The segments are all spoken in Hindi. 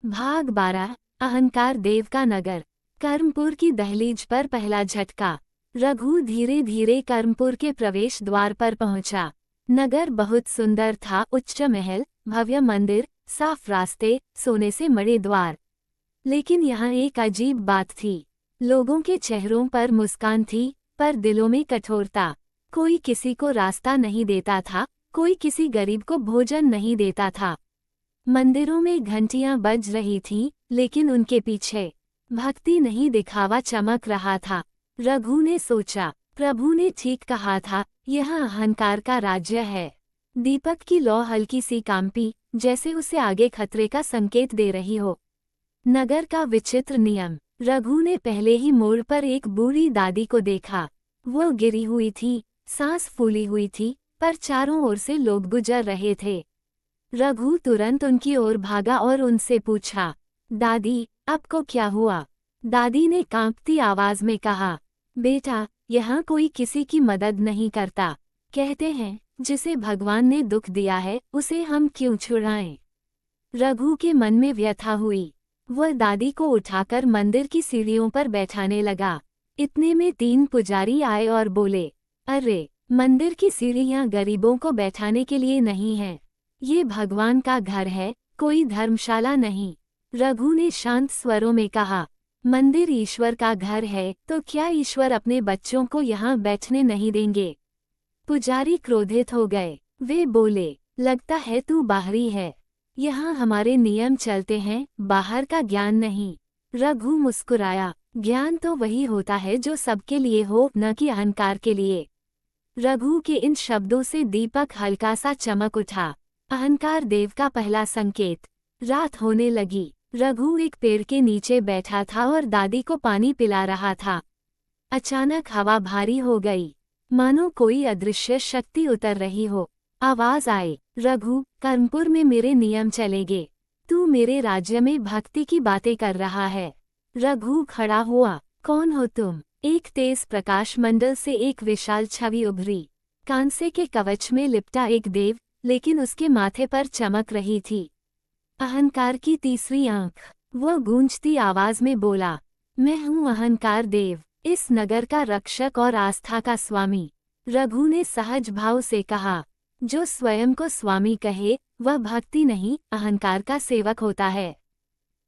भाग 12। अहंकार देव का नगर। कर्मपुर की दहलीज पर पहला झटका। रघु धीरे धीरे कर्मपुर के प्रवेश द्वार पर पहुंचा। नगर बहुत सुंदर था। उच्च महल, भव्य मंदिर, साफ रास्ते, सोने से मढ़े द्वार। लेकिन यहाँ एक अजीब बात थी। लोगों के चेहरों पर मुस्कान थी, पर दिलों में कठोरता। कोई किसी को रास्ता नहीं देता था, कोई किसी गरीब को भोजन नहीं देता था। मंदिरों में घंटियां बज रही थीं, लेकिन उनके पीछे भक्ति नहीं, दिखावा चमक रहा था। रघु ने सोचा, प्रभु ने ठीक कहा था, यह अहंकार का राज्य है। दीपक की लौ हल्की सी कांपी, जैसे उसे आगे खतरे का संकेत दे रही हो। नगर का विचित्र नियम। रघु ने पहले ही मोड़ पर एक बूढ़ी दादी को देखा। वो गिरी हुई थी, सांस फूली हुई थी, पर चारों ओर से लोग गुजर रहे थे। रघु तुरंत उनकी ओर भागा और उनसे पूछा, दादी, आपको क्या हुआ? दादी ने कांपती आवाज में कहा, बेटा, यहाँ कोई किसी की मदद नहीं करता। कहते हैं, जिसे भगवान ने दुख दिया है, उसे हम क्यों छुड़ाएं? रघु के मन में व्यथा हुई। वह दादी को उठाकर मंदिर की सीढ़ियों पर बैठाने लगा। इतने में 3 पुजारी आए और बोले, अरे, मंदिर की सीढ़ियाँ गरीबों को बैठाने के लिए नहीं हैं। ये भगवान का घर है, कोई धर्मशाला नहीं। रघु ने शांत स्वरों में कहा, मंदिर ईश्वर का घर है, तो क्या ईश्वर अपने बच्चों को यहाँ बैठने नहीं देंगे? पुजारी क्रोधित हो गए। वे बोले, लगता है तू बाहरी है। यहाँ हमारे नियम चलते हैं, बाहर का ज्ञान नहीं। रघु मुस्कुराया, ज्ञान तो वही होता है जो सबके लिए हो, न कि अहंकार के लिए। रघु के इन शब्दों से दीपक हल्का सा चमक उठा। अहंकार देव का पहला संकेत। रात होने लगी। रघु एक पेड़ के नीचे बैठा था और दादी को पानी पिला रहा था। अचानक हवा भारी हो गई, मानो कोई अदृश्य शक्ति उतर रही हो। आवाज आई, रघु, कर्मपुर में मेरे नियम चलेंगे। तू मेरे राज्य में भक्ति की बातें कर रहा है। रघु खड़ा हुआ। कौन हो तुम? एक तेज प्रकाश मंडल से एक विशाल छवि उभरी। कांसे के कवच में लिपटा एक देव, लेकिन उसके माथे पर चमक रही थी अहंकार की तीसरी आंख। वो गूंजती आवाज में बोला, मैं हूँ अहंकार देव, इस नगर का रक्षक और आस्था का स्वामी। रघु ने सहज भाव से कहा, जो स्वयं को स्वामी कहे, वह भक्ति नहीं, अहंकार का सेवक होता है।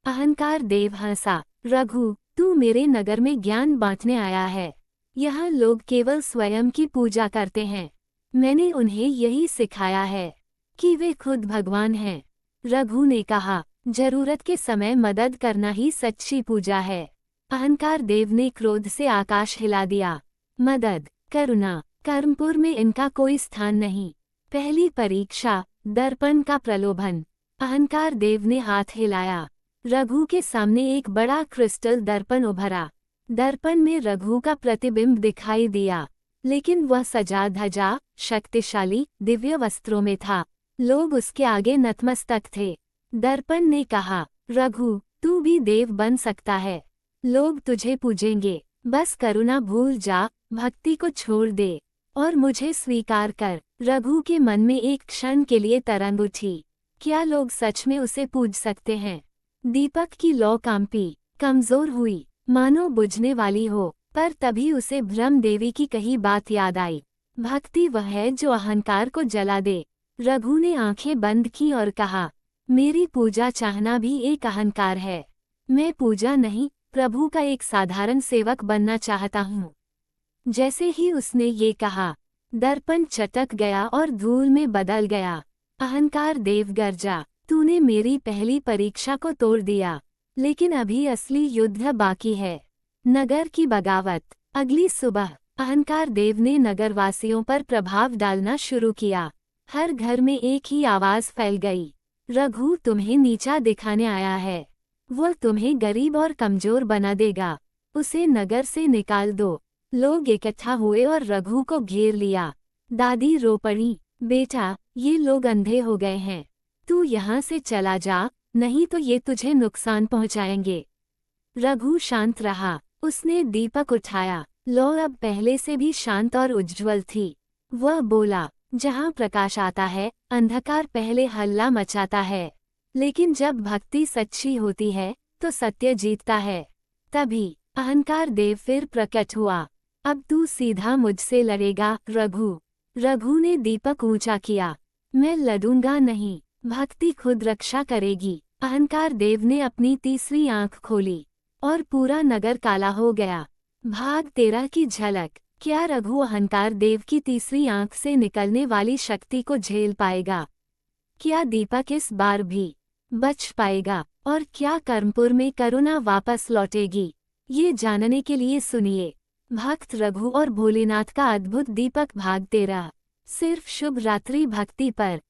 अहंकार देव हंसा, रघु, तू मेरे नगर में ज्ञान बांटने आया है। यहाँ लोग केवल स्वयं की पूजा करते हैं। मैंने उन्हें यही सिखाया है कि वे खुद भगवान हैं। रघु ने कहा, जरूरत के समय मदद करना ही सच्ची पूजा है। अहंकार देव ने क्रोध से आकाश हिला दिया। मदद, करुणा, कर्मपुर में इनका कोई स्थान नहीं। पहली परीक्षा, दर्पण का प्रलोभन। अहंकार देव ने हाथ हिलाया। रघु के सामने एक बड़ा क्रिस्टल दर्पण उभरा। दर्पण में रघु का प्रतिबिंब दिखाई दिया, लेकिन वह सजा धजा, शक्तिशाली, दिव्य वस्त्रों में था। लोग उसके आगे नतमस्तक थे। दर्पण ने कहा, रघु, तू भी देव बन सकता है। लोग तुझे पूजेंगे। बस करुणा भूल जा, भक्ति को छोड़ दे और मुझे स्वीकार कर। रघु के मन में एक क्षण के लिए तरंग उठी। क्या लोग सच में उसे पूज सकते हैं? दीपक की लौ कांपी, कमजोर हुई, मानो बुझने वाली हो। पर तभी उसे ब्रह्म देवी की कही बात याद आई, भक्ति वह है जो अहंकार को जला दे। रघु ने आंखें बंद की और कहा, मेरी पूजा चाहना भी एक अहंकार है। मैं पूजा नहीं, प्रभु का एक साधारण सेवक बनना चाहता हूँ। जैसे ही उसने ये कहा, दर्पण चटक गया और धूल में बदल गया। अहंकार देव गरजा, तूने मेरी पहली परीक्षा को तोड़ दिया, लेकिन अभी असली युद्ध बाकी है। नगर की बगावत। अगली सुबह अहंकार देव ने नगरवासियों पर प्रभाव डालना शुरू किया। हर घर में एक ही आवाज फैल गई, रघु तुम्हें नीचा दिखाने आया है। वो तुम्हें गरीब और कमजोर बना देगा। उसे नगर से निकाल दो। लोग इकट्ठा हुए और रघु को घेर लिया। दादी रो पड़ी, बेटा, ये लोग अंधे हो गए हैं। तू यहाँ से चला जा, नहीं तो ये तुझे नुकसान पहुँचाएंगे। रघु शांत रहा। उसने दीपक उठाया। लौ अब पहले से भी शांत और उज्ज्वल थी। वह बोला, जहाँ प्रकाश आता है, अंधकार पहले हल्ला मचाता है। लेकिन जब भक्ति सच्ची होती है तो सत्य जीतता है। तभी अहंकार देव फिर प्रकट हुआ। अब तू सीधा मुझसे लड़ेगा रघु। रघु ने दीपक ऊंचा किया। मैं लड़ूंगा नहीं, भक्ति खुद रक्षा करेगी। अहंकार देव ने अपनी तीसरी आंख खोली और पूरा नगर काला हो गया। भाग 13 की झलक। क्या रघु अहंकार देव की तीसरी आंख से निकलने वाली शक्ति को झेल पाएगा? क्या दीपक इस बार भी बच पाएगा? और क्या कर्मपुर में करुणा वापस लौटेगी? ये जानने के लिए सुनिए भक्त रघु और भोलेनाथ का अद्भुत दीपक भाग 13, सिर्फ शुभ रात्रि भक्ति पर।